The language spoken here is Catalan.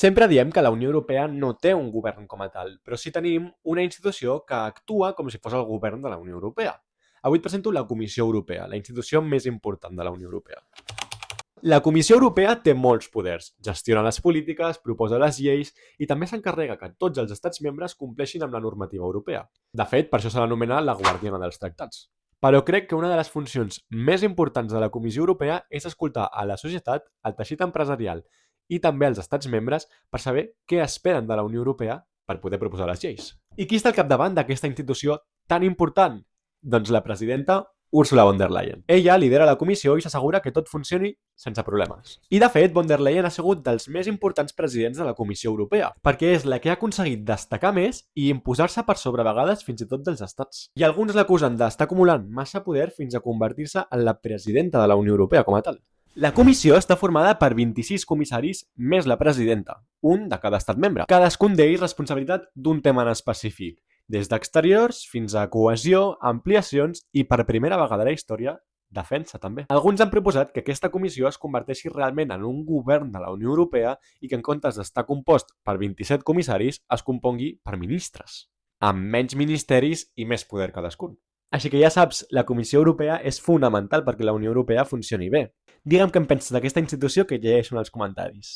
Sempre diem que la Unió Europea no té un govern com a tal, però sí tenim una institució que actua com si fos el govern de la Unió Europea. Avui et presento la Comissió Europea, la institució més important de la Unió Europea. La Comissió Europea té molts poders, gestiona les polítiques, proposa les lleis i també s'encarrega que tots els estats membres compleixin amb la normativa europea. De fet, per això se l'anomena la guardiana dels tractats. Però crec que una de les funcions més importants de la Comissió Europea és escoltar a la societat, al teixit empresarial i també als estats membres per saber què esperen de la Unió Europea per poder proposar les lleis. I qui està al capdavant d'aquesta institució tan important? Doncs la presidenta Ursula von der Leyen. Ella lidera la comissió i s'assegura que tot funcioni sense problemes. I de fet, von der Leyen ha sigut dels més importants presidents de la Comissió Europea, perquè és la que ha aconseguit destacar més i imposar-se per sobre vegades fins i tot dels estats. I alguns l'acusen d'estar acumulant massa poder fins a convertir-se en la presidenta de la Unió Europea com a tal. La comissió està formada per 26 comissaris més la presidenta, un de cada estat membre. Cadascun d'ells responsabilitat d'un tema en específic, des d'exteriors fins a cohesió, ampliacions i per primera vegada a la història, defensa també. Alguns han proposat que aquesta comissió es converteixi realment en un govern de la Unió Europea i que en comptes d'estar compost per 27 comissaris es compongui per ministres, amb menys ministeris i més poder cadascun. Així que ja saps, la Comissió Europea és fonamental perquè la Unió Europea funcioni bé. Digue'm què en penses d'aquesta institució que llegeixo en els comentaris.